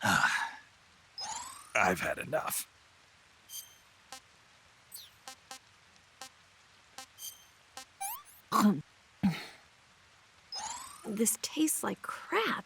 I've had enough. This tastes like crap.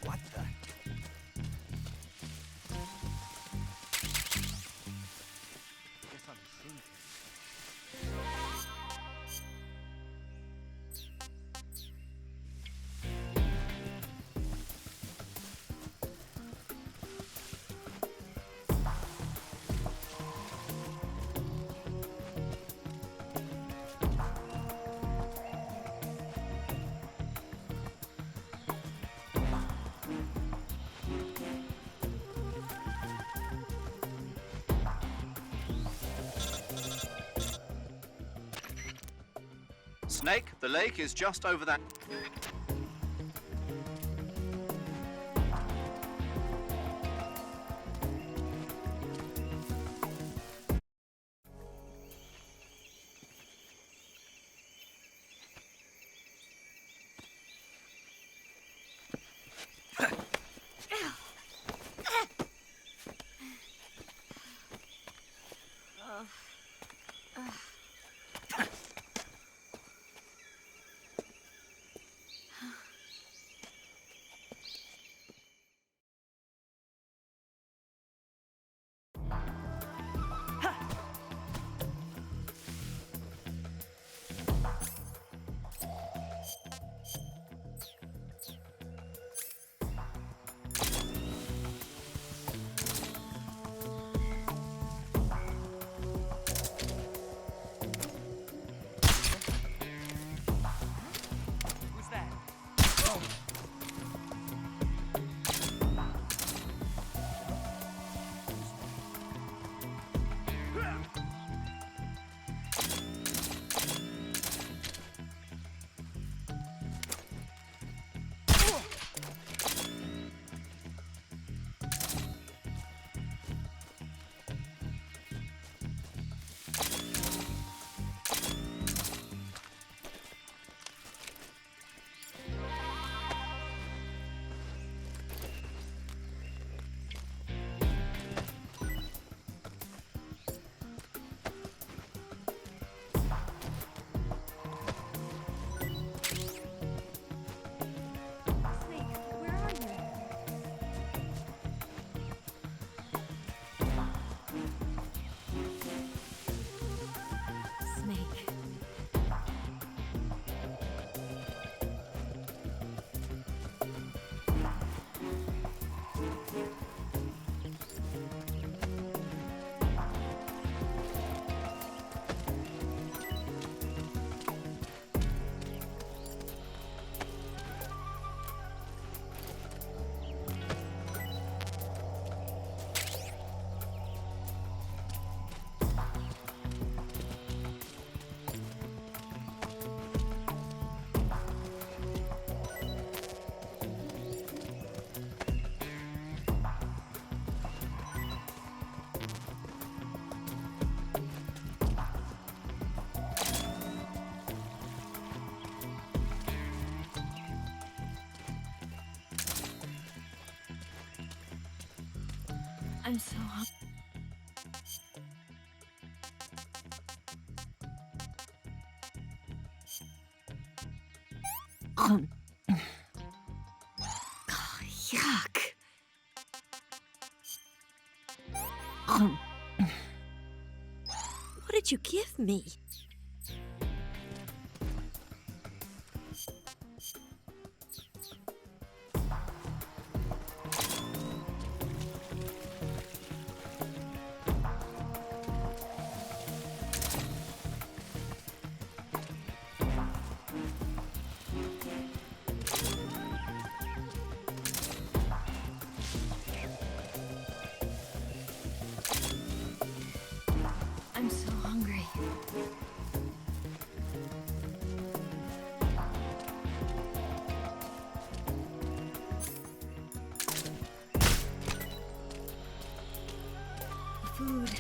What the? Guess I'm sinking. Snake, the lake is just over that. I'm so hungry. Oh, yuck. What did you give me? I'm so hungry. Food.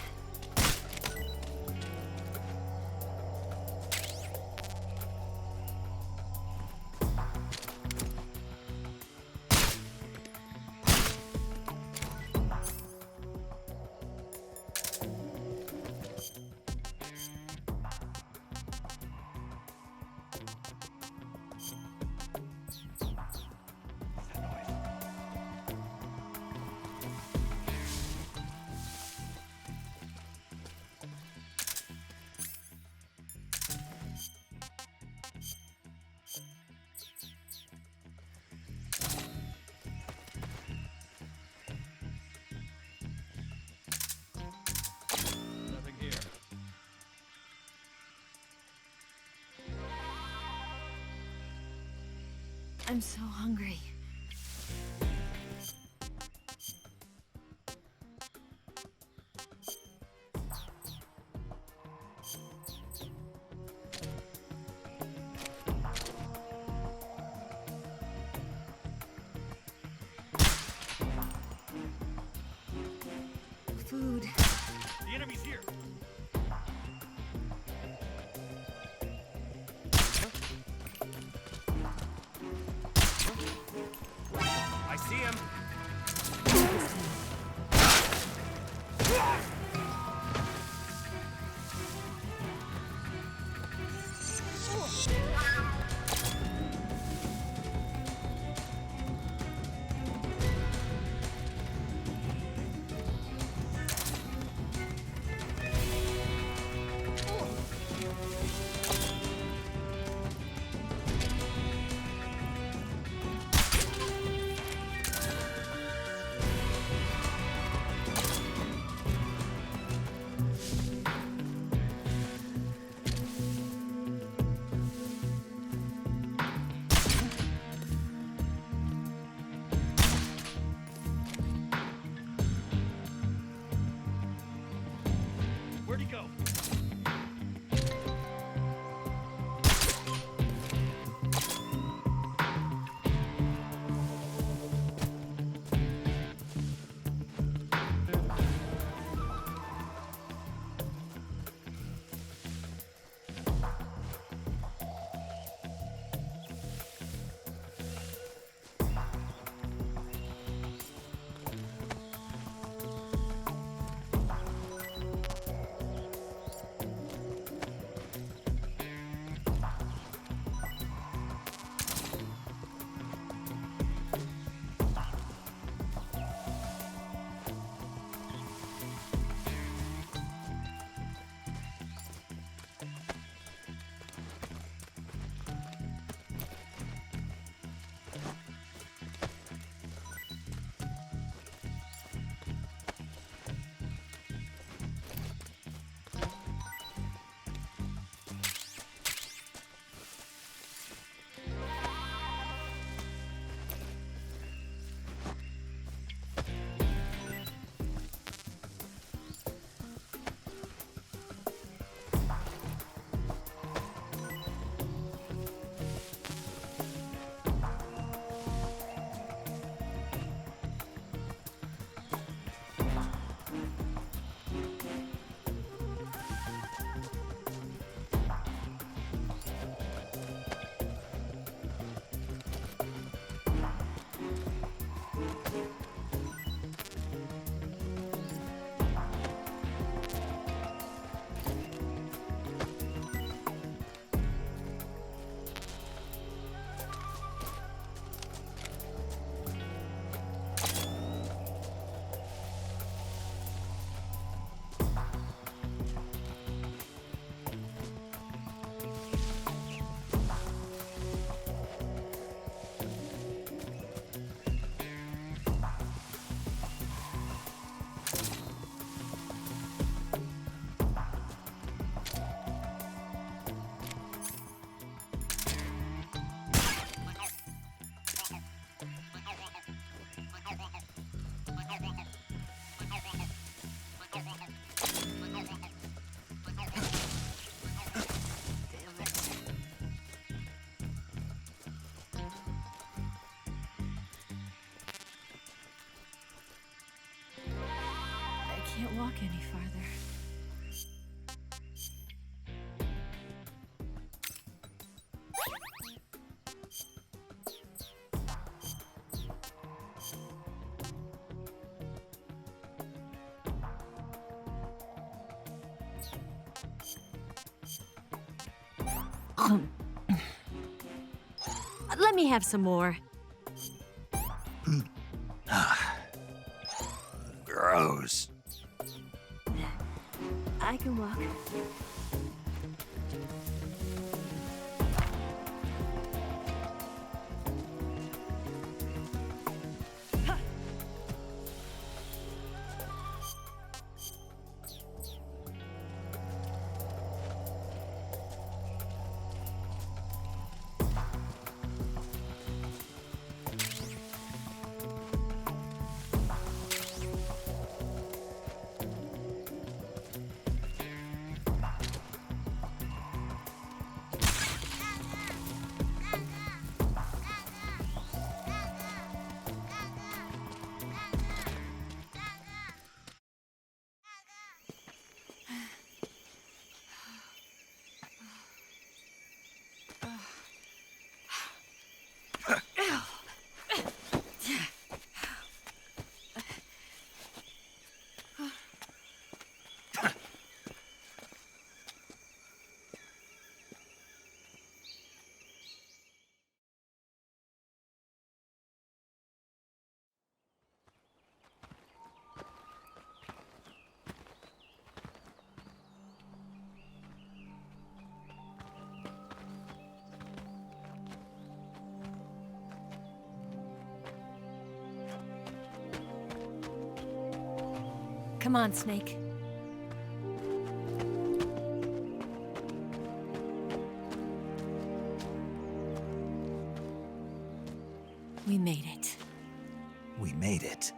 Nothing here. I'm so hungry. Food. The enemy's here. I any farther. Let me have some more. Gross. I can walk. Come on, Snake. We made it. We made it.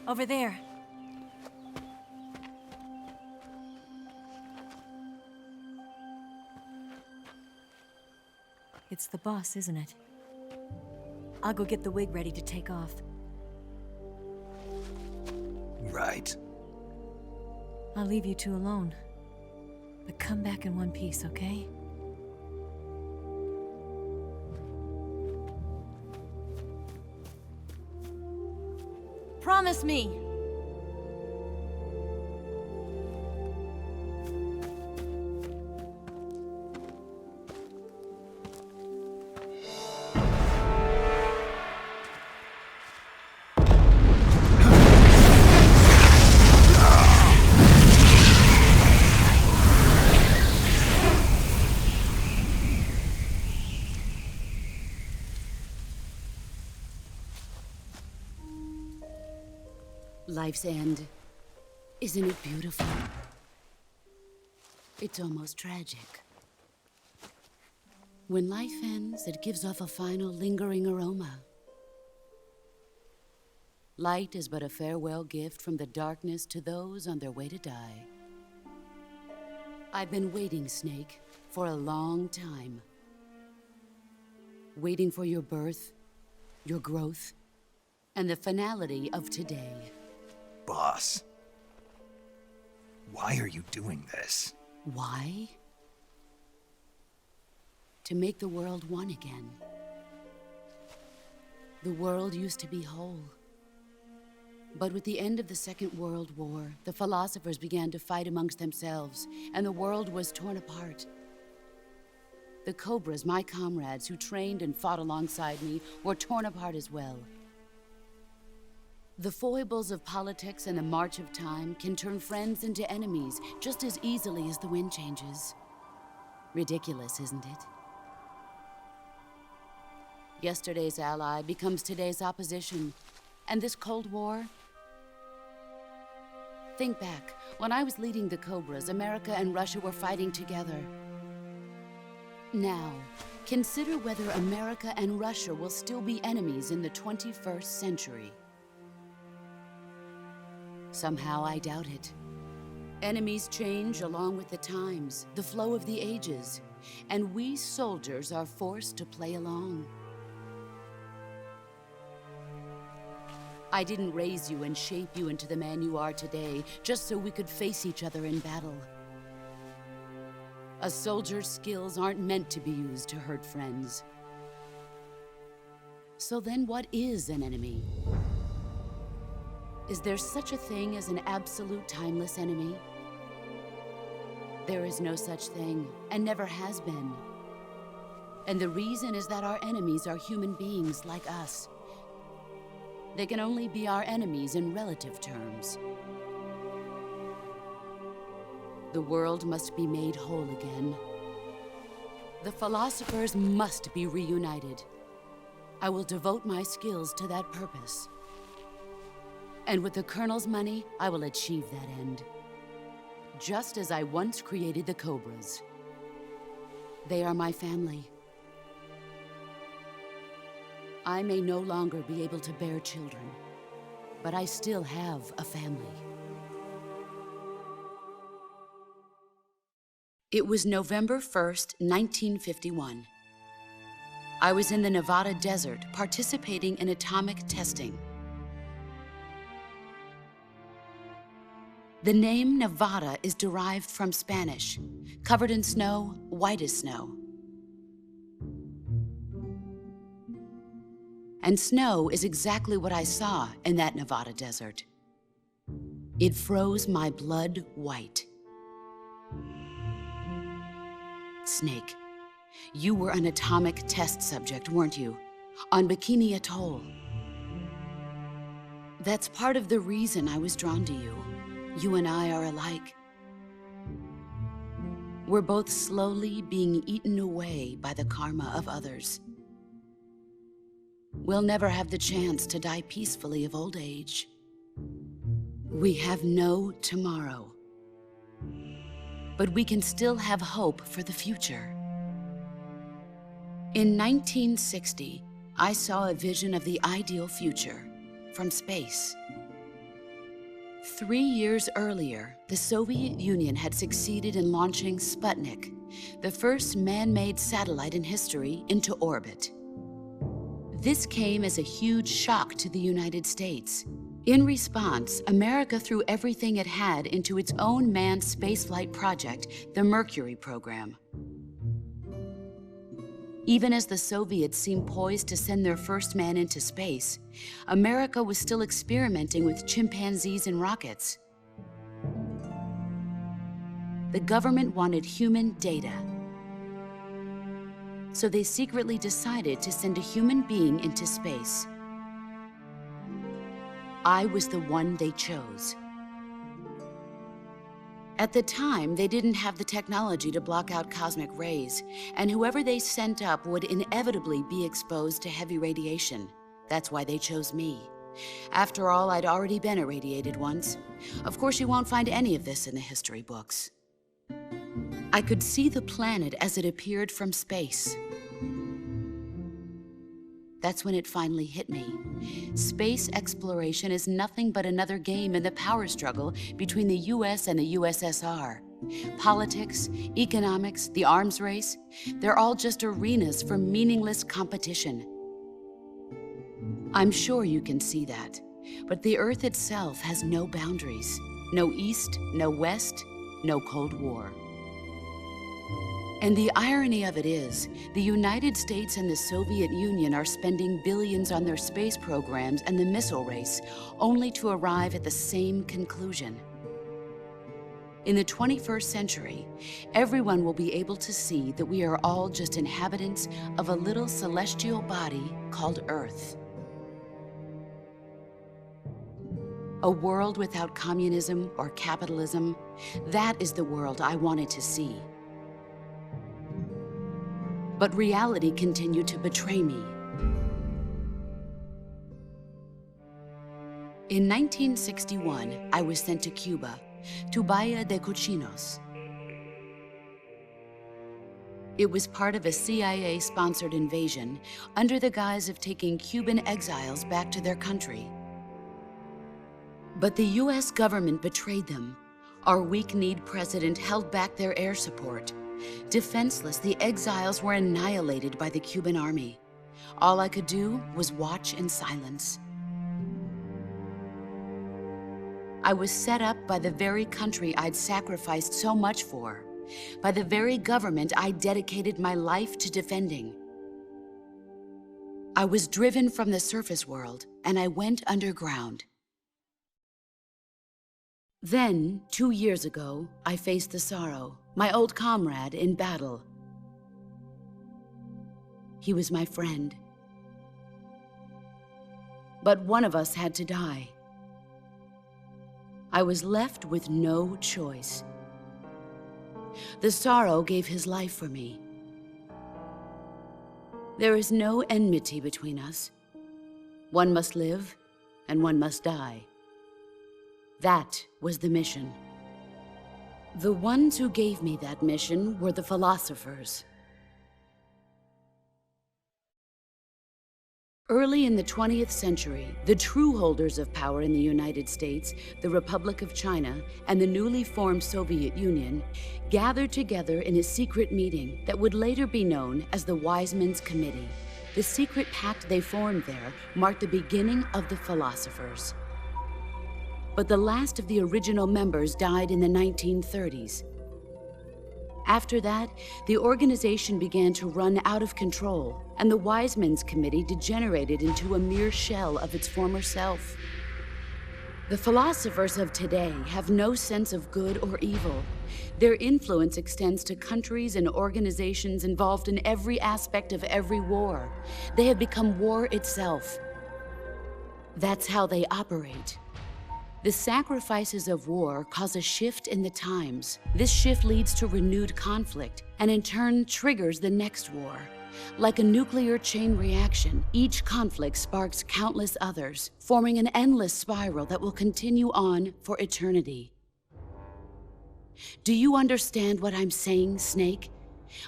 Over there. It's the boss, isn't it? I'll go get the wig ready to take off. Right. I'll leave you two alone. But come back in one piece, okay? Promise me! Life's end. Isn't it beautiful? It's almost tragic. When life ends, it gives off a final lingering aroma. Light is but a farewell gift from the darkness to those on their way to die. I've been waiting, Snake, for a long time. Waiting for your birth, your growth, and the finality of today. Boss. Why are you doing this? Why? To make the world one again. The world used to be whole. But with the end of the Second World War, the philosophers began to fight amongst themselves, and the world was torn apart. The Cobras, my comrades who trained and fought alongside me, were torn apart as well. The foibles of politics and the march of time can turn friends into enemies just as easily as the wind changes. Ridiculous, isn't it? Yesterday's ally becomes today's opposition. And this Cold War? Think back. When I was leading the Cobras, America and Russia were fighting together. Now, consider whether America and Russia will still be enemies in the 21st century. Somehow I doubt it. Enemies change along with the times, the flow of the ages, and we soldiers are forced to play along. I didn't raise you and shape you into the man you are today just so we could face each other in battle. A soldier's skills aren't meant to be used to hurt friends. So then what is an enemy? Is there such a thing as an absolute timeless enemy? There is no such thing, and never has been. And the reason is that our enemies are human beings like us. They can only be our enemies in relative terms. The world must be made whole again. The philosophers must be reunited. I will devote my skills to that purpose. And with the Colonel's money, I will achieve that end. Just as I once created the Cobras. They are my family. I may no longer be able to bear children, but I still have a family. It was November 1st, 1951. I was in the Nevada desert participating in atomic testing. The name Nevada is derived from Spanish, covered in snow, white as snow. And snow is exactly what I saw in that Nevada desert. It froze my blood white. Snake, you were an atomic test subject, weren't you? On Bikini Atoll. That's part of the reason I was drawn to you. You and I are alike. We're both slowly being eaten away by the karma of others. We'll never have the chance to die peacefully of old age. We have no tomorrow. But we can still have hope for the future. In 1960, I saw a vision of the ideal future from space. 3 years earlier, the Soviet Union had succeeded in launching Sputnik, the first man-made satellite in history, into orbit. This came as a huge shock to the United States. In response, America threw everything it had into its own manned spaceflight project, the Mercury program. Even as the Soviets seemed poised to send their first man into space, America was still experimenting with chimpanzees and rockets. The government wanted human data. So they secretly decided to send a human being into space. I was the one they chose. At the time, they didn't have the technology to block out cosmic rays, and whoever they sent up would inevitably be exposed to heavy radiation. That's why they chose me. After all, I'd already been irradiated once. Of course, you won't find any of this in the history books. I could see the planet as it appeared from space. That's when it finally hit me. Space exploration is nothing but another game in the power struggle between the US and the USSR. Politics, economics, the arms race, they're all just arenas for meaningless competition. I'm sure you can see that, but the Earth itself has no boundaries. No East, no West, no Cold War. And the irony of it is, the United States and the Soviet Union are spending billions on their space programs and the missile race, only to arrive at the same conclusion. In the 21st century, everyone will be able to see that we are all just inhabitants of a little celestial body called Earth. A world without communism or capitalism, that is the world I wanted to see. But reality continued to betray me. In 1961, I was sent to Cuba, to Bahia de Cochinos. It was part of a CIA-sponsored invasion under the guise of taking Cuban exiles back to their country. But the US government betrayed them. Our weak-kneed president held back their air support. Defenseless, the exiles were annihilated by the Cuban army. All I could do was watch in silence. I was set up by the very country I'd sacrificed so much for, by the very government I dedicated my life to defending. I was driven from the surface world, and I went underground. Then, 2 years ago, I faced the Sorrow, my old comrade in battle. He was my friend. But one of us had to die. I was left with no choice. The Sorrow gave his life for me. There is no enmity between us. One must live, and one must die. That was the mission. The ones who gave me that mission were the philosophers. Early in the 20th century, the true holders of power in the United States, the Republic of China, and the newly formed Soviet Union gathered together in a secret meeting that would later be known as the Wise Men's Committee. The secret pact they formed there marked the beginning of the philosophers. But the last of the original members died in the 1930s. After that, the organization began to run out of control, and the Wise Men's Committee degenerated into a mere shell of its former self. The philosophers of today have no sense of good or evil. Their influence extends to countries and organizations involved in every aspect of every war. They have become war itself. That's how they operate. The sacrifices of war cause a shift in the times. This shift leads to renewed conflict, and in turn triggers the next war. Like a nuclear chain reaction, each conflict sparks countless others, forming an endless spiral that will continue on for eternity. Do you understand what I'm saying, Snake?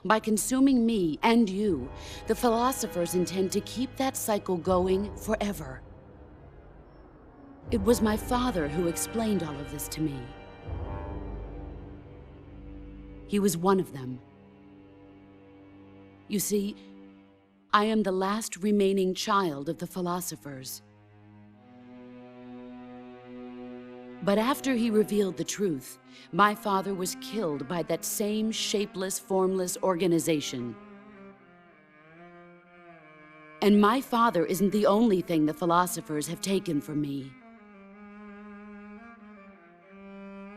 By consuming me and you, the philosophers intend to keep that cycle going forever. It was my father who explained all of this to me. He was one of them. You see, I am the last remaining child of the philosophers. But after he revealed the truth, my father was killed by that same shapeless, formless organization. And my father isn't the only thing the philosophers have taken from me.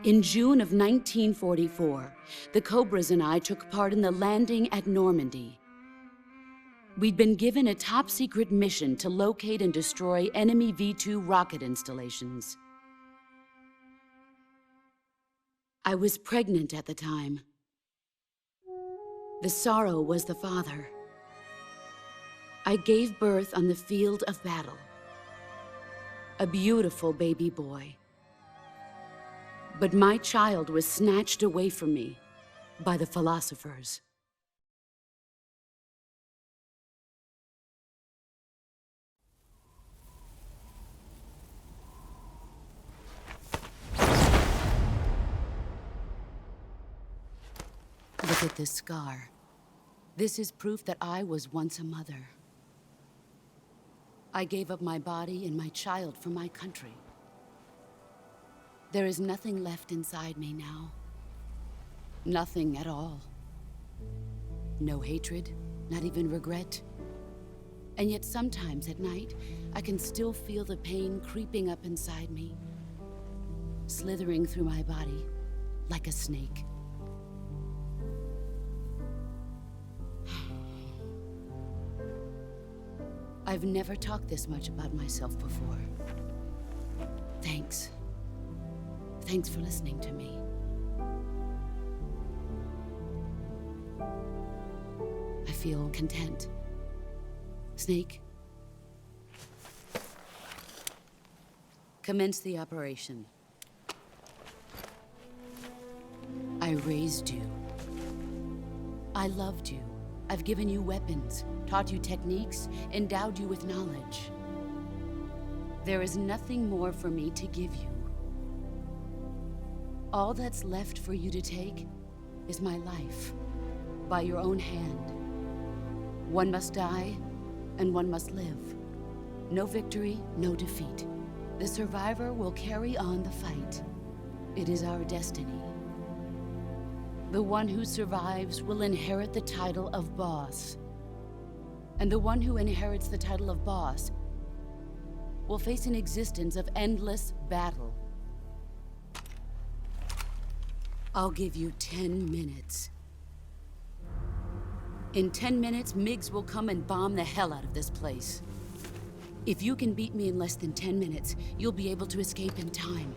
In June of 1944, the Cobras and I took part in the landing at Normandy. We'd been given a top-secret mission to locate and destroy enemy V-2 rocket installations. I was pregnant at the time. The Sorrow was the father. I gave birth on the field of battle. A beautiful baby boy. But my child was snatched away from me by the philosophers. Look at this scar. This is proof that I was once a mother. I gave up my body and my child for my country. There is nothing left inside me now. Nothing at all. No hatred, not even regret. And yet sometimes at night, I can still feel the pain creeping up inside me, slithering through my body like a snake. I've never talked this much about myself before. Thanks. Thanks for listening to me. I feel content. Snake, commence the operation. I raised you. I loved you. I've given you weapons, taught you techniques, endowed you with knowledge. There is nothing more for me to give you. All that's left for you to take is my life, by your own hand. One must die, and one must live. No victory, no defeat. The survivor will carry on the fight. It is our destiny. The one who survives will inherit the title of boss. And the one who inherits the title of boss will face an existence of endless battle. I'll give you 10 minutes. In 10 minutes, Migs will come and bomb the hell out of this place. If you can beat me in less than 10 minutes, you'll be able to escape in time.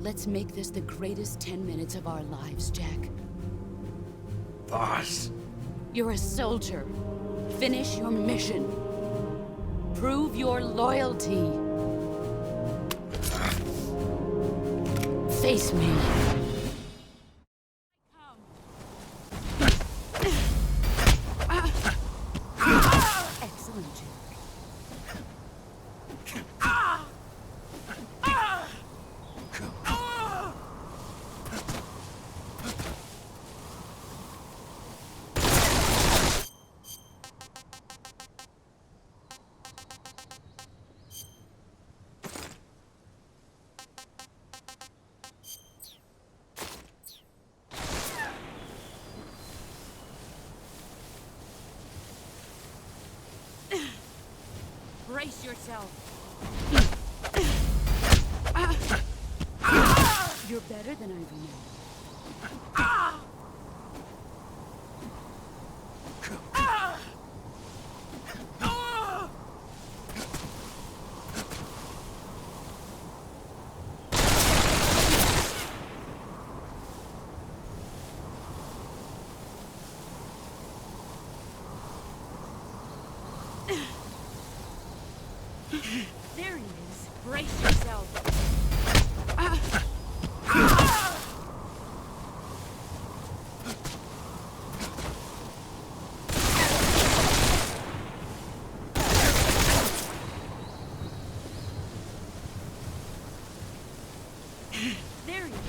Let's make this the greatest 10 minutes of our lives, Jack. Boss. You're a soldier. Finish your mission. Prove your loyalty. Face me. Excellent, Jack. Brace yourself. You're better than I remember. There he is. Brace yourself. There he is.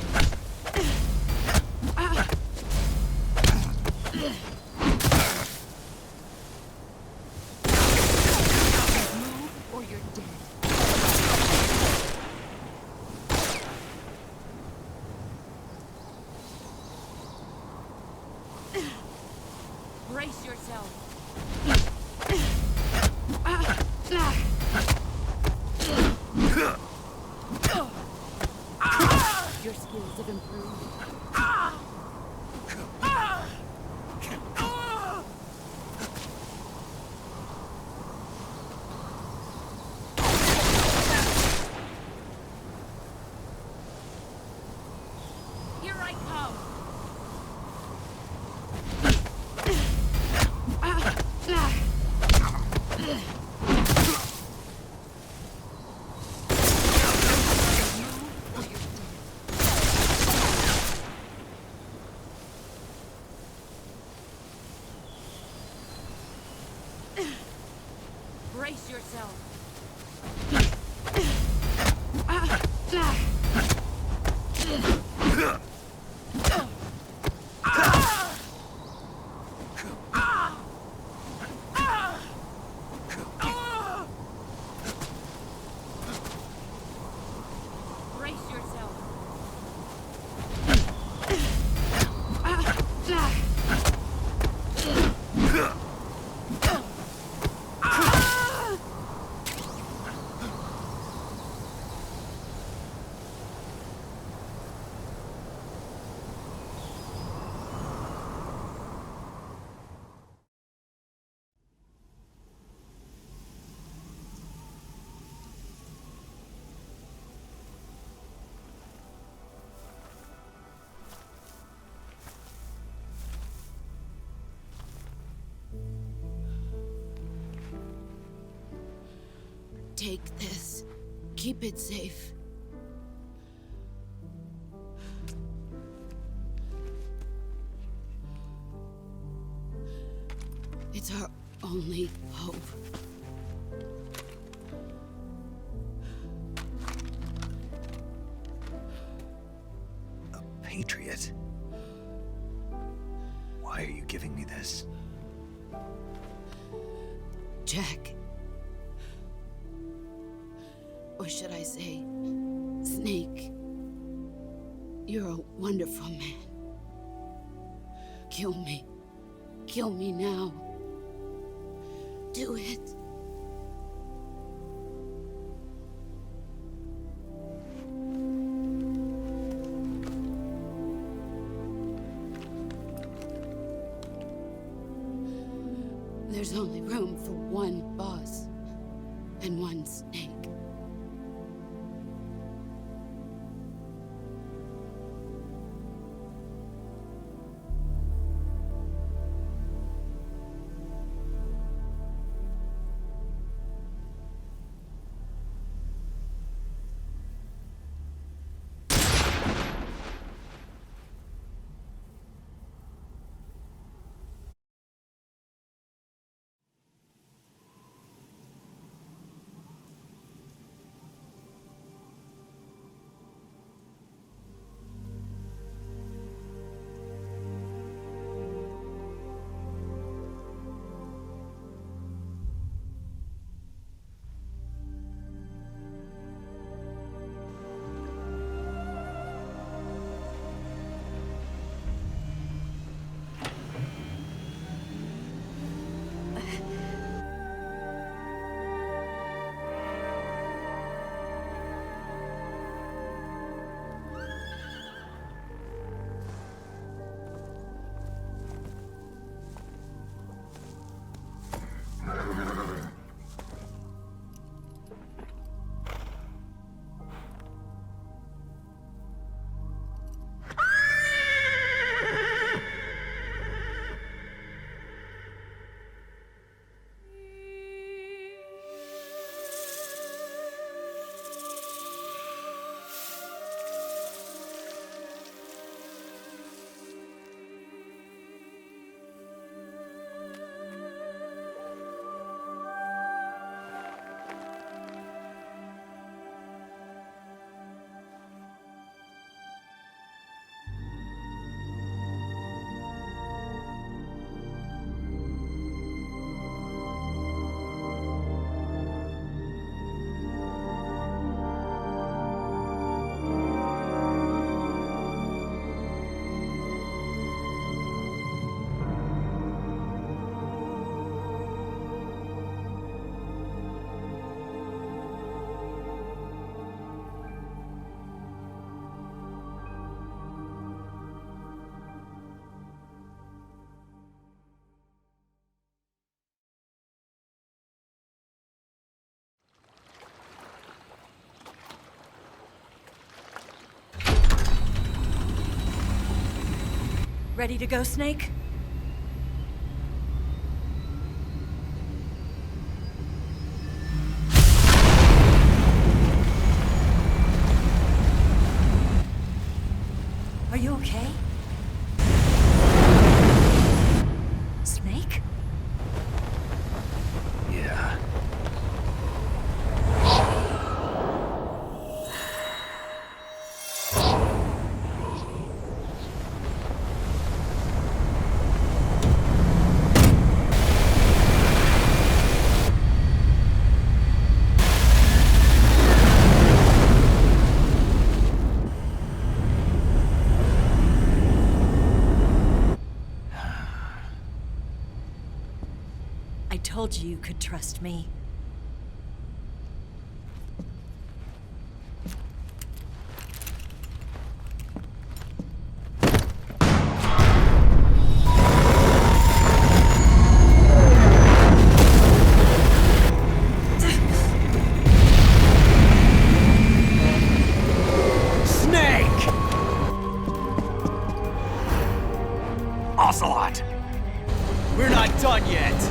Move or you're dead. Brace yourself. Your skills have improved. Here I come. Brace yourself. Brace yourself. Take this. Keep it safe. It's our only hope. A patriot? Why are you giving me this? Jack. Or should I say, Snake, you're a wonderful man. Kill me. Kill me now. Do it. There's only room for one boss and one snake. Ready to go, Snake? Are you okay? Snake? Yeah. I told you you could trust me. Snake! Ocelot! We're not done yet!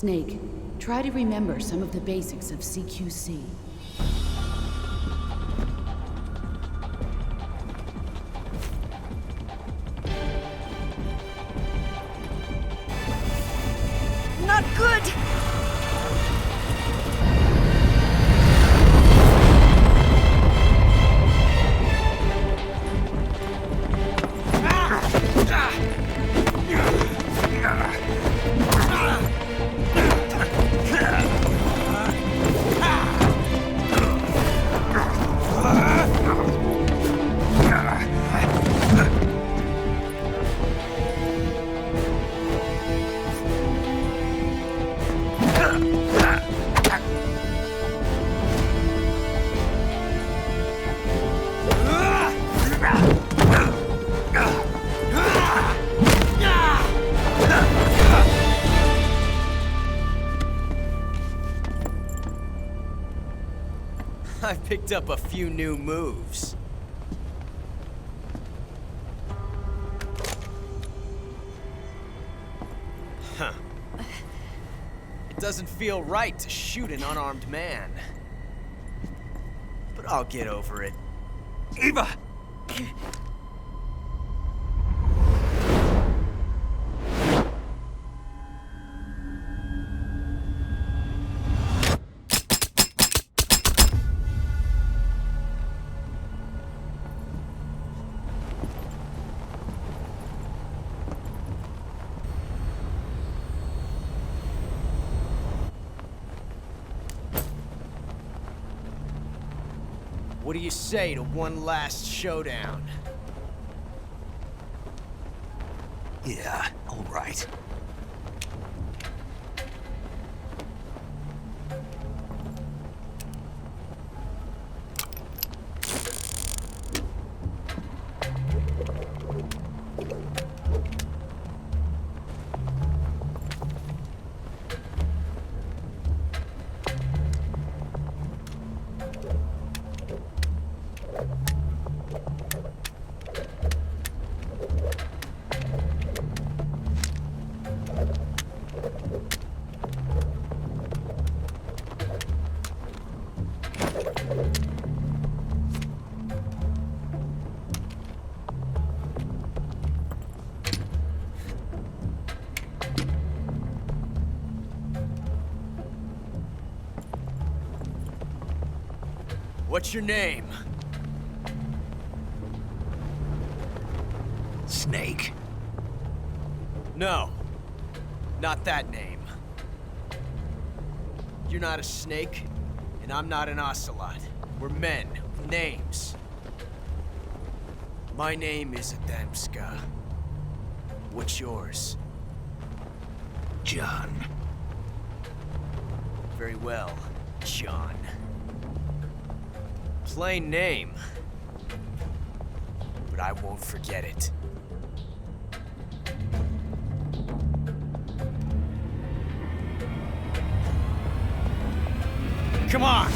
Snake, try to remember some of the basics of CQC. Not good! I've picked up a few new moves. Huh. It doesn't feel right to shoot an unarmed man. But I'll get over it. Eva! What do you say to one last showdown? Yeah, all right. What's your name? Snake. No. Not that name. You're not a snake, and I'm not an ocelot. We're men with names. My name is Adamska. What's yours? John. Very well, John. Plain name. But I won't forget it. Come on!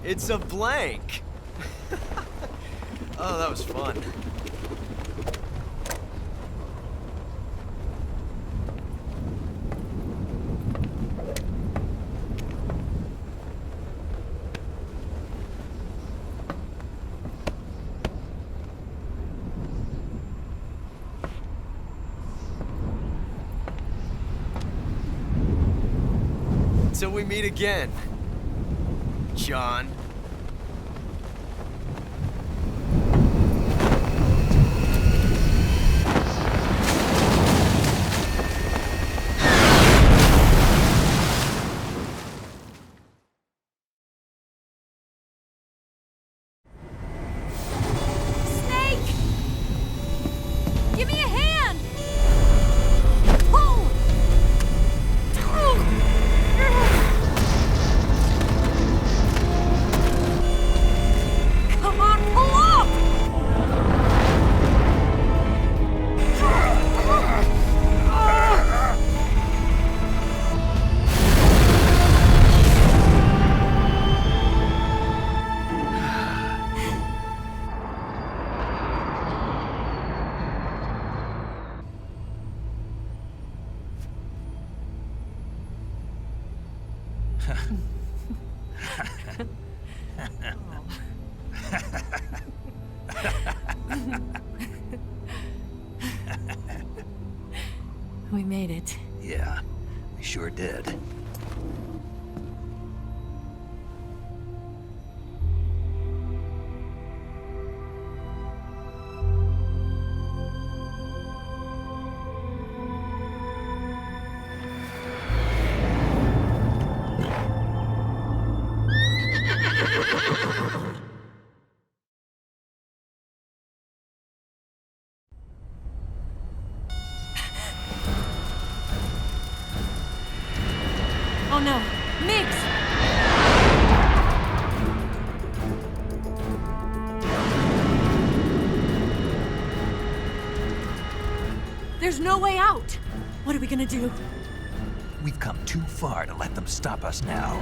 It's a blank. Oh, that was fun. Until we meet again, John. Snake! Give me a hand! Pull! Come on, pull up! We made it. Yeah, we sure did. Oh no, Migs! There's no way out! What are we gonna do? We've come too far to let them stop us now.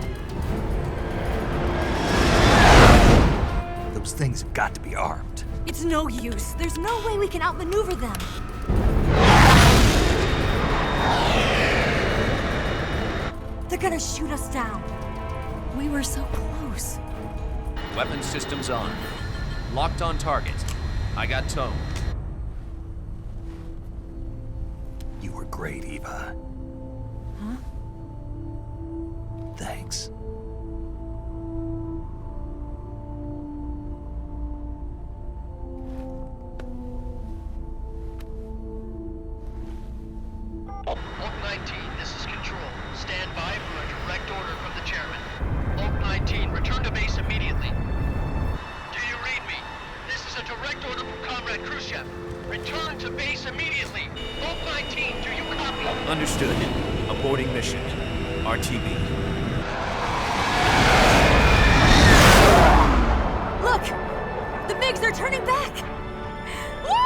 Those things have got to be armed. It's no use. There's no way we can outmaneuver them. They're gonna shoot us down. We were so close. Weapon systems on. Locked on target. I got tone. You were great, Eva. Huh? Thanks. Oak 19, this is Control. Stand by for a direct order from the chairman. Oak 19, return to base immediately. Do you read me? This is a direct order from Comrade Khrushchev. Return to base immediately. Oak 19, do you copy? Understood. Aborting mission. RTB. Look! The MiGs are turning back! Woo!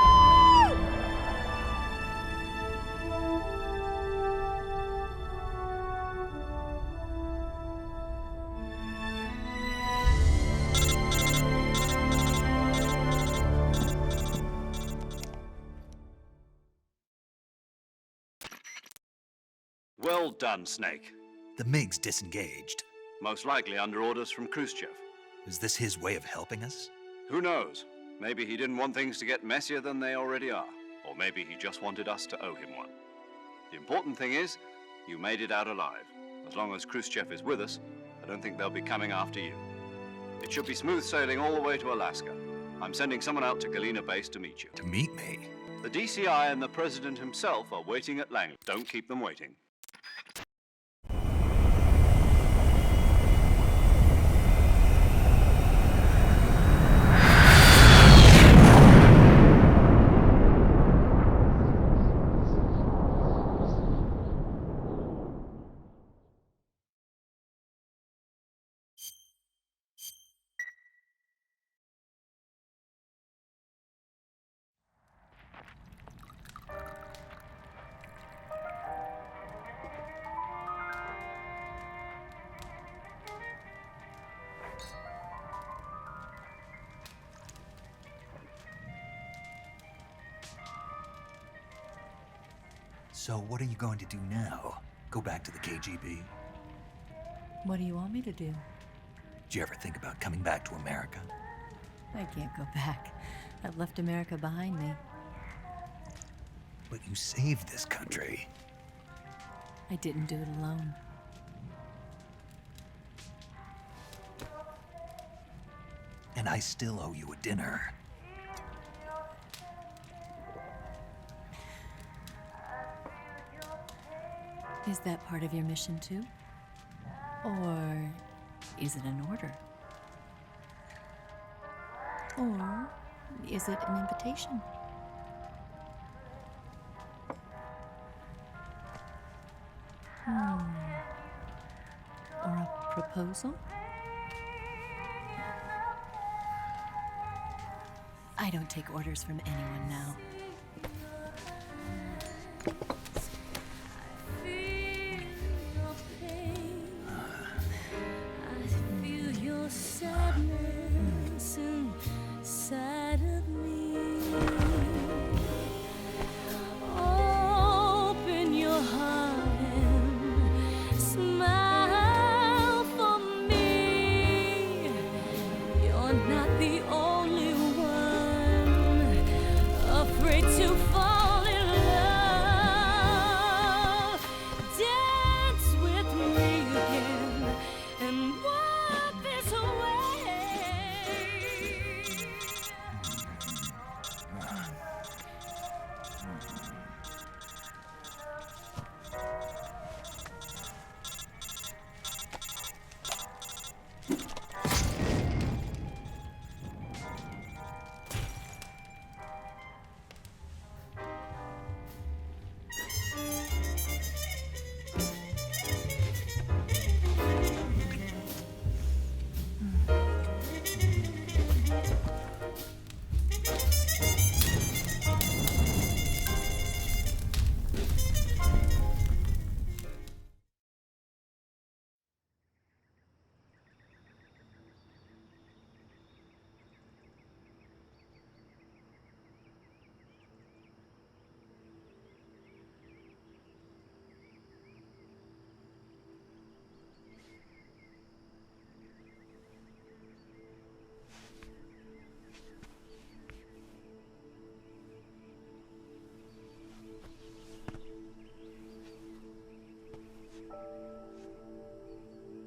Well done, Snake. The MiGs disengaged. Most likely under orders from Khrushchev. Is this his way of helping us? Who knows? Maybe he didn't want things to get messier than they already are. Or maybe he just wanted us to owe him one. The important thing is, you made it out alive. As long as Khrushchev is with us, I don't think they'll be coming after you. It should be smooth sailing all the way to Alaska. I'm sending someone out to Galena Base to meet you. To meet me? The DCI and the President himself are waiting at Langley. Don't keep them waiting. So what are you going to do now? Go back to the KGB? What do you want me to do? Did you ever think about coming back to America? I can't go back. I've left America behind me. But you saved this country. I didn't do it alone. and I still owe you a dinner. Is that part of your mission too? Or is it an order? Or is it an invitation? Or a proposal? I don't take orders from anyone now.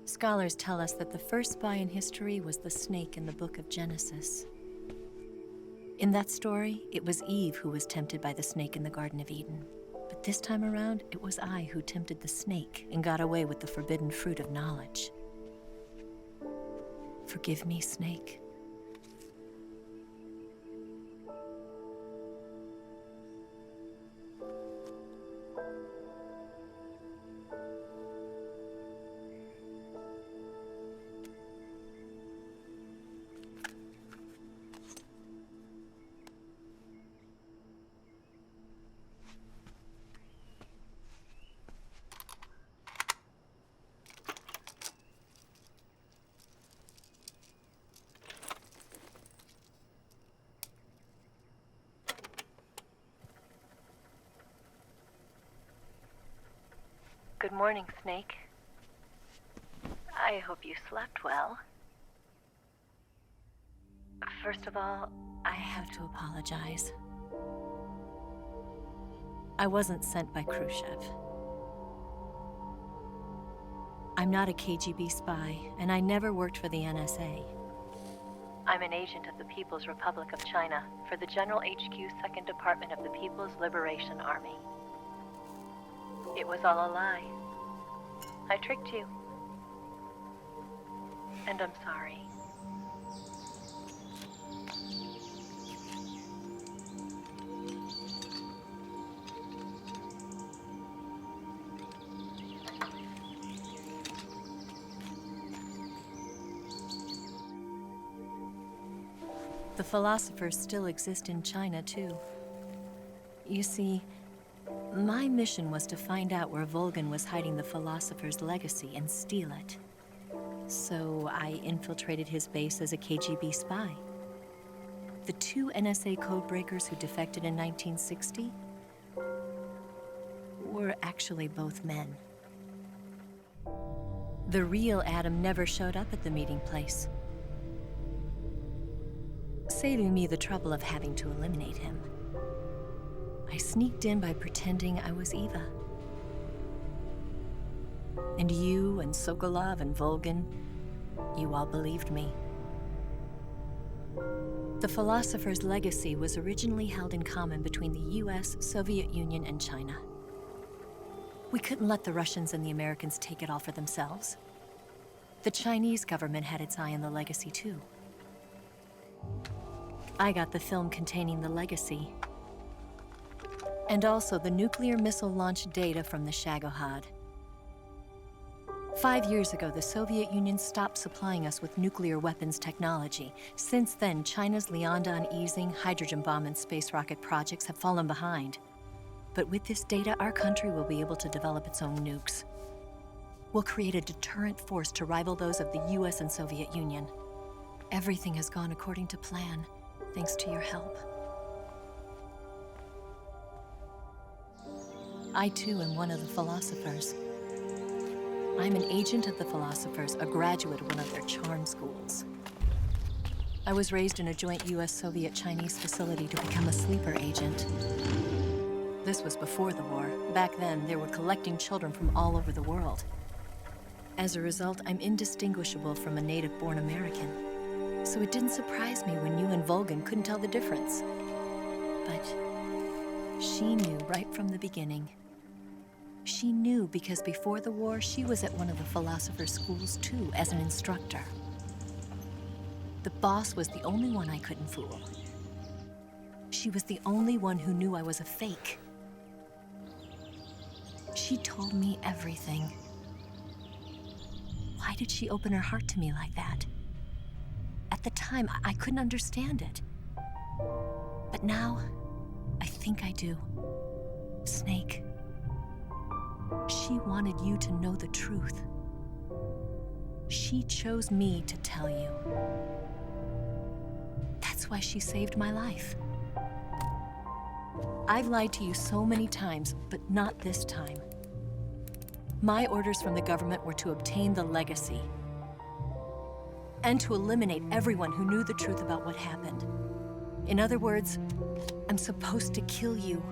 Scholars tell us that the first spy in history was the snake in the book of Genesis. In that story, it was Eve who was tempted by the snake in the Garden of Eden. But this time around, it was I who tempted the snake and got away with the forbidden fruit of knowledge. Forgive me, snake. Good morning, Snake. I hope you slept well. First of all, I have to apologize. I wasn't sent by Khrushchev. I'm not a KGB spy, and I never worked for the NSA. I'm an agent of the People's Republic of China for the General HQ 2nd Department of the People's Liberation Army. It was all a lie. I tricked you. And I'm sorry. The philosophers still exist in China, too. You see, my mission was to find out where Volgin was hiding the philosopher's legacy and steal it. So I infiltrated his base as a KGB spy. The two NSA codebreakers who defected in 1960 were actually both men. The real Adam never showed up at the meeting place, saving me the trouble of having to eliminate him. I sneaked in by pretending I was Eva. And you and Sokolov and Volgin, you all believed me. The philosopher's legacy was originally held in common between the US, Soviet Union, and China. We couldn't let the Russians and the Americans take it all for themselves. The Chinese government had its eye on the legacy, too. I got the film containing the legacy, and also the nuclear missile launch data from the Shagohod. 5 years ago, the Soviet Union stopped supplying us with nuclear weapons technology. Since then, China's Liaodong easing, hydrogen bomb, and space rocket projects have fallen behind. But with this data, our country will be able to develop its own nukes. We'll create a deterrent force to rival those of the US and Soviet Union. Everything has gone according to plan, thanks to your help. I too am one of the philosophers. I'm an agent of the philosophers, a graduate of one of their charm schools. I was raised in a joint US-Soviet-Chinese facility to become a sleeper agent. This was before the war. Back then, they were collecting children from all over the world. As a result, I'm indistinguishable from a native-born American. So it didn't surprise me when you and Volgan couldn't tell the difference. But she knew right from the beginning. She knew because before the war, she was at one of the philosopher's schools too, as an instructor. The boss was the only one I couldn't fool. She was the only one who knew I was a fake. She told me everything. Why did she open her heart to me like that? At the time, I couldn't understand it. But now, I think I do. Snake. She wanted you to know the truth. She chose me to tell you. That's why she saved my life. I've lied to you so many times, but not this time. My orders from the government were to obtain the legacy and to eliminate everyone who knew the truth about what happened. In other words, I'm supposed to kill you.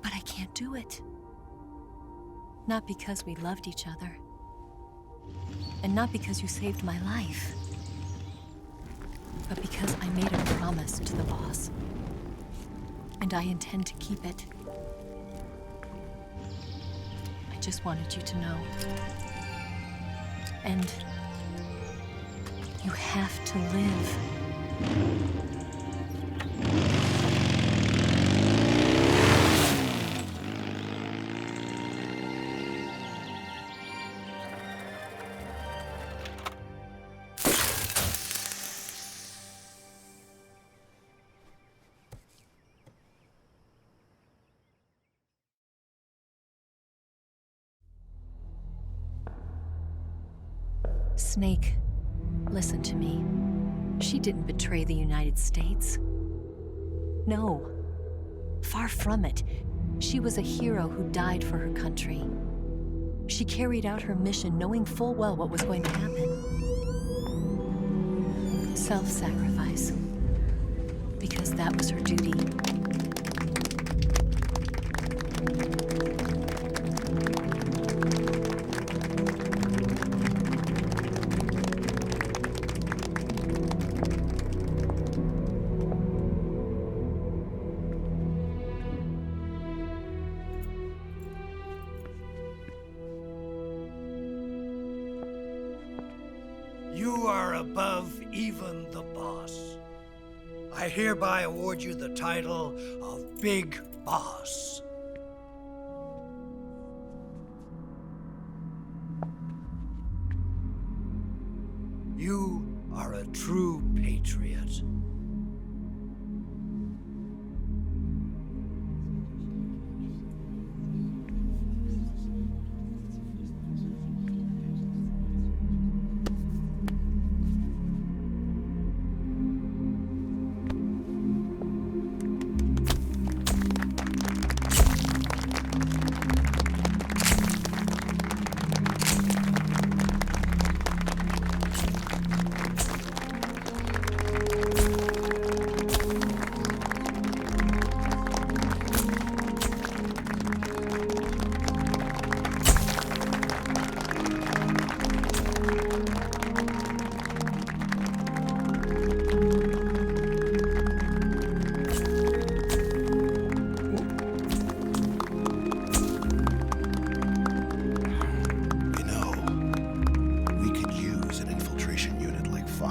But I can't do it. Not because we loved each other. And not because you saved my life. But because I made a promise to the boss. And I intend to keep it. I just wanted you to know. And you have to live. Snake, listen to me. She didn't betray the United States. No, far from it. She was a hero who died for her country. She carried out her mission knowing full well what was going to happen. Self-sacrifice. Because that was her duty. You are above even the boss. I hereby award you the title of Big Boss. You are a true patriot.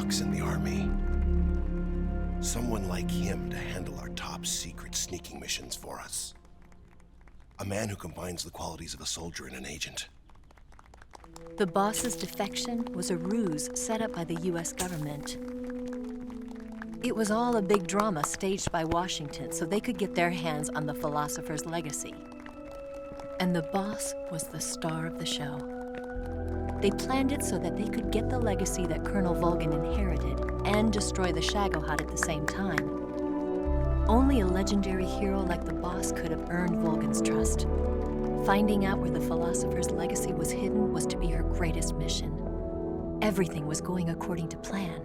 box in the army. Someone like him to handle our top secret sneaking missions for us. A man who combines the qualities of a soldier and an agent. The boss's defection was a ruse set up by the US government. It was all a big drama staged by Washington so they could get their hands on the philosopher's legacy. And the boss was the star of the show. They planned it so that they could get the legacy that Colonel Volgin inherited and destroy the Shagohod at the same time. Only a legendary hero like the boss could have earned Volgin's trust. Finding out where the philosopher's legacy was hidden was to be her greatest mission. Everything was going according to plan.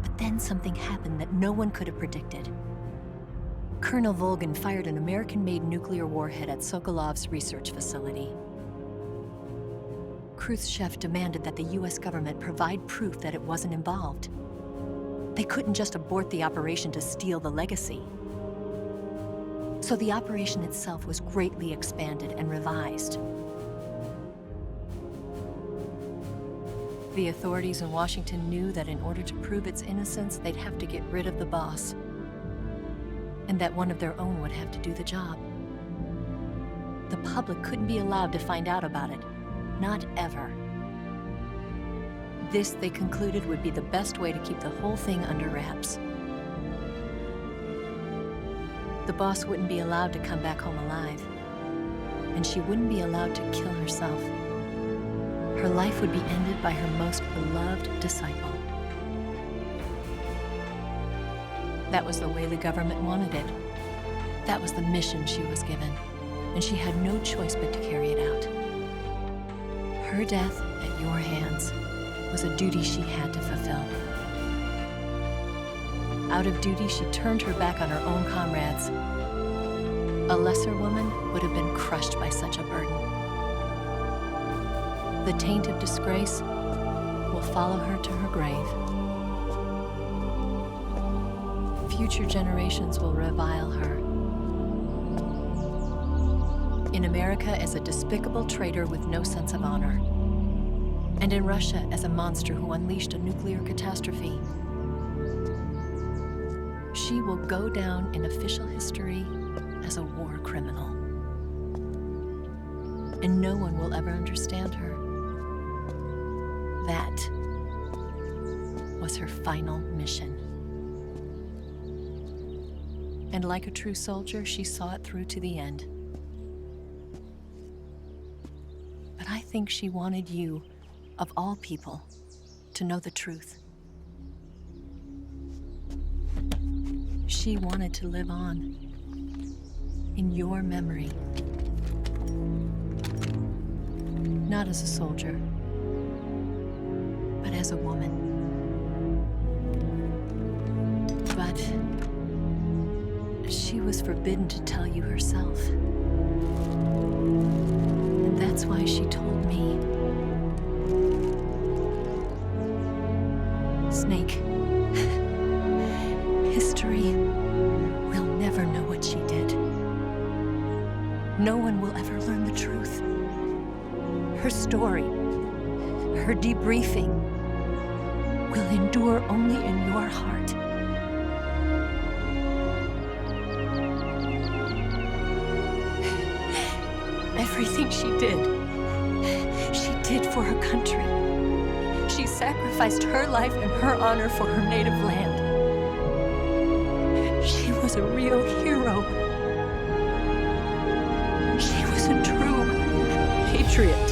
But then something happened that no one could have predicted. Colonel Volgin fired an American-made nuclear warhead at Sokolov's research facility. Khrushchev demanded that the US government provide proof that it wasn't involved. They couldn't just abort the operation to steal the legacy. So the operation itself was greatly expanded and revised. The authorities in Washington knew that in order to prove its innocence, they'd have to get rid of the boss, and that one of their own would have to do the job. The public couldn't be allowed to find out about it, not ever. This, they concluded, would be the best way to keep the whole thing under wraps. The boss wouldn't be allowed to come back home alive, and she wouldn't be allowed to kill herself. Her life would be ended by her most beloved disciple. That was the way the government wanted it. That was the mission she was given, and she had no choice but to carry it out. Her death at your hands was a duty she had to fulfill. Out of duty, she turned her back on her own comrades. A lesser woman would have been crushed by such a burden. The taint of disgrace will follow her to her grave. Future generations will revile her. In America as a despicable traitor with no sense of honor. And in Russia as a monster who unleashed a nuclear catastrophe. She will go down in official history as a war criminal. And no one will ever understand her. That was her final mission. And like a true soldier, she saw it through to the end. But I think she wanted you, of all people, to know the truth. She wanted to live on in your memory. Not as a soldier, but as a woman. But she was forbidden to tell you herself. And that's why she told me. Snake, history will never know what she did. No one will ever learn the truth. Her story, her debriefing, will endure only in your heart. Everything she did for her country. She sacrificed her life and her honor for her native land. She was a real hero. She was a true patriot.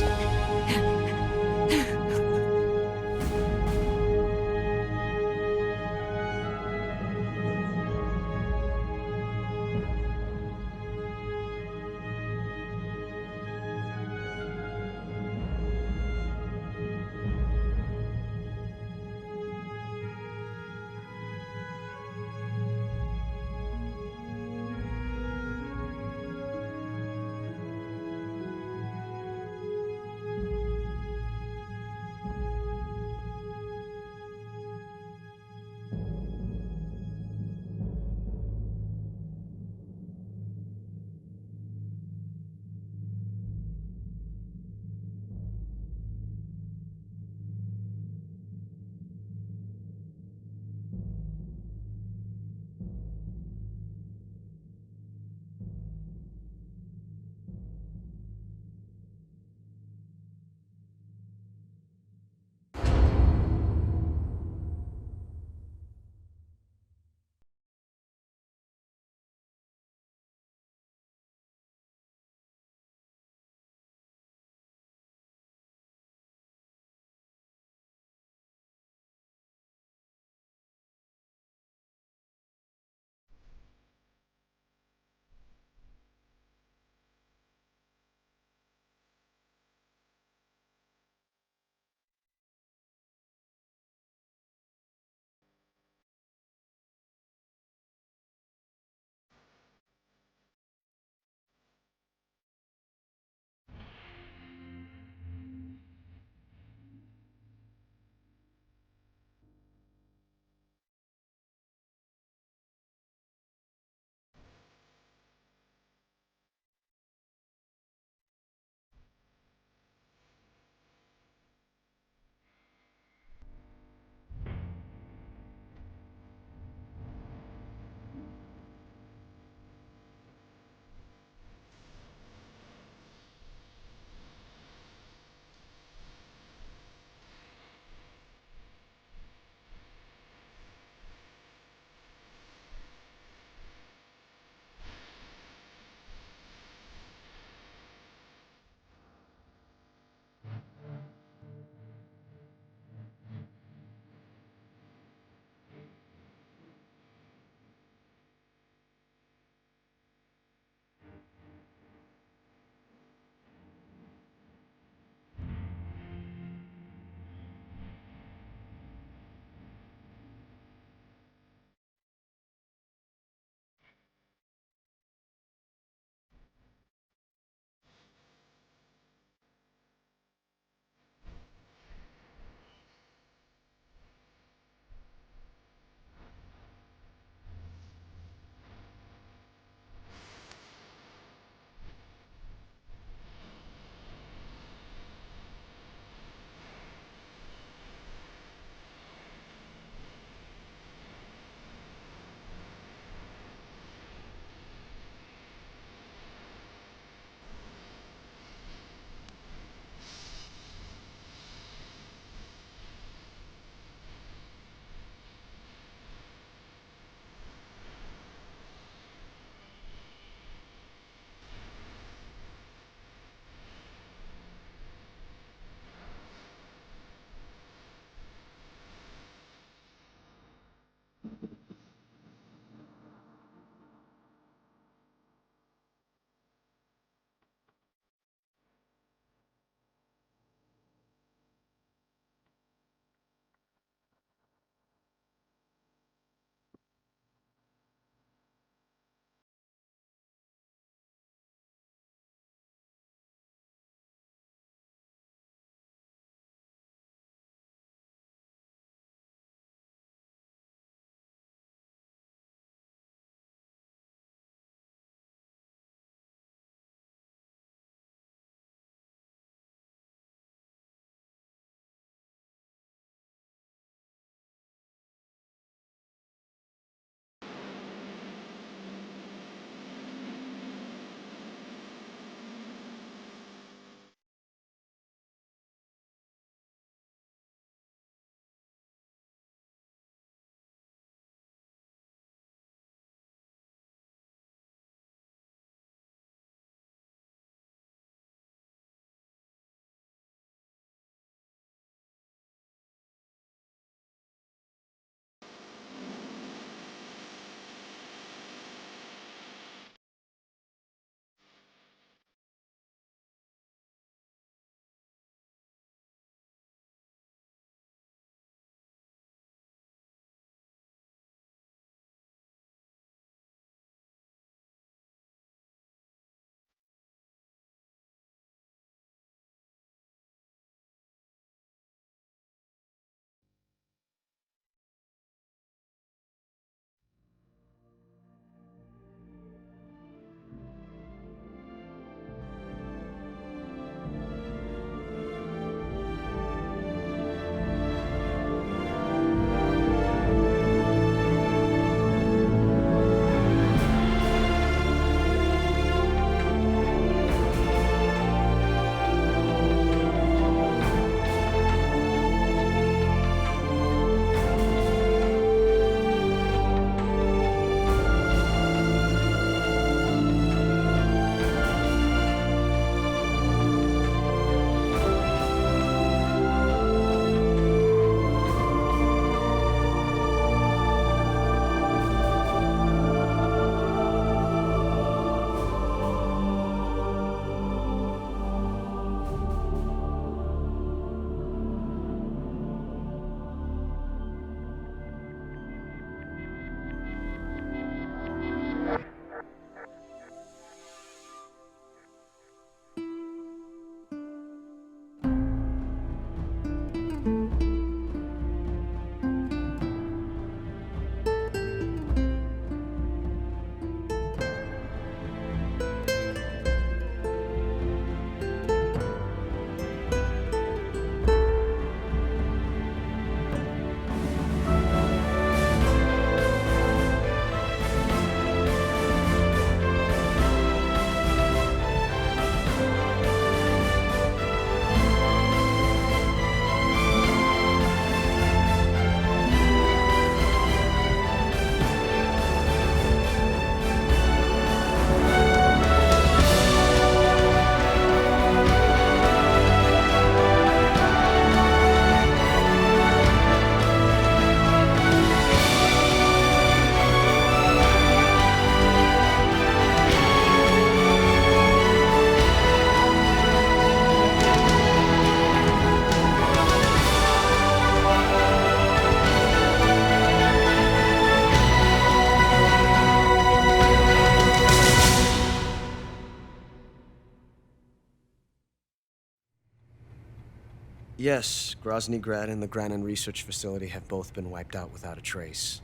Yes, Grozny Grad and the Granin Research Facility have both been wiped out without a trace.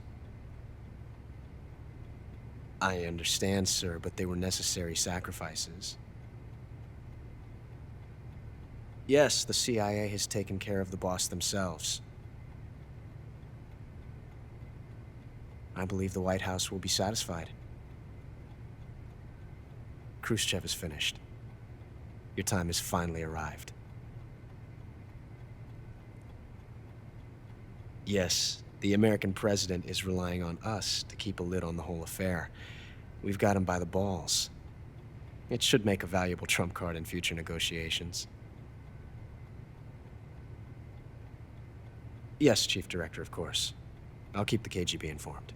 I understand, sir, but they were necessary sacrifices. Yes, the CIA has taken care of the boss themselves. I believe the White House will be satisfied. Khrushchev is finished. Your time has finally arrived. Yes, the American president is relying on us to keep a lid on the whole affair. We've got him by the balls. It should make a valuable trump card in future negotiations. Yes, Chief Director, of course. I'll keep the KGB informed.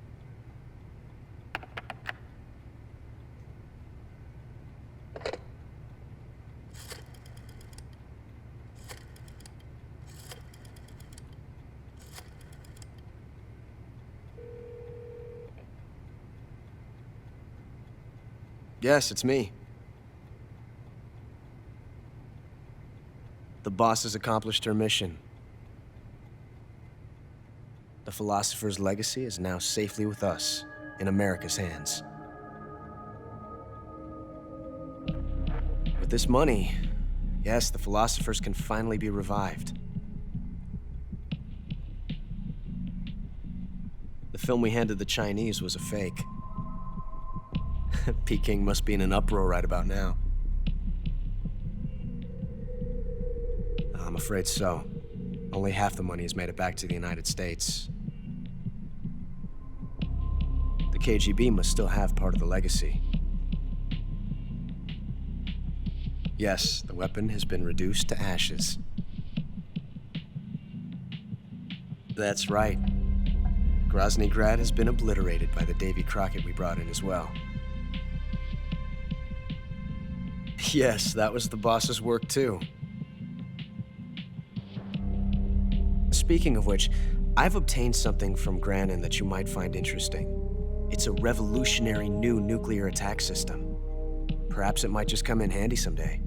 Yes, it's me. The boss has accomplished her mission. The philosopher's legacy is now safely with us, in America's hands. With this money, yes, the philosophers can finally be revived. The film we handed the Chinese was a fake. Peking must be in an uproar right about now. I'm afraid so. Only half the money has made it back to the United States. The KGB must still have part of the legacy. Yes, the weapon has been reduced to ashes. That's right. Grozny Grad has been obliterated by the Davy Crockett we brought in as well. Yes, that was the boss's work too. Speaking of which, I've obtained something from Granin that you might find interesting. It's a revolutionary new nuclear attack system. Perhaps it might just come in handy someday.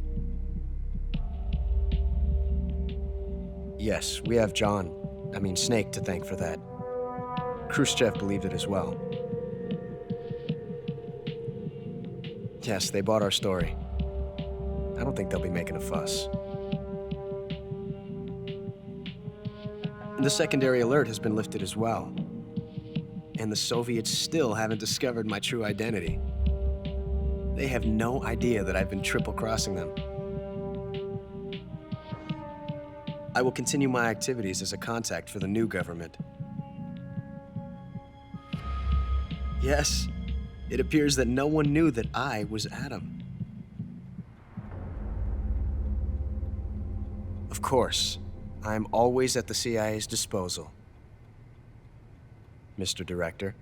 Yes, we have Snake to thank for that. Khrushchev believed it as well. Yes, they bought our story. I don't think they'll be making a fuss. The secondary alert has been lifted as well. And the Soviets still haven't discovered my true identity. They have no idea that I've been triple-crossing them. I will continue my activities as a contact for the new government. Yes, it appears that no one knew that I was Adam. Of course, I'm always at the CIA's disposal, Mr. Director.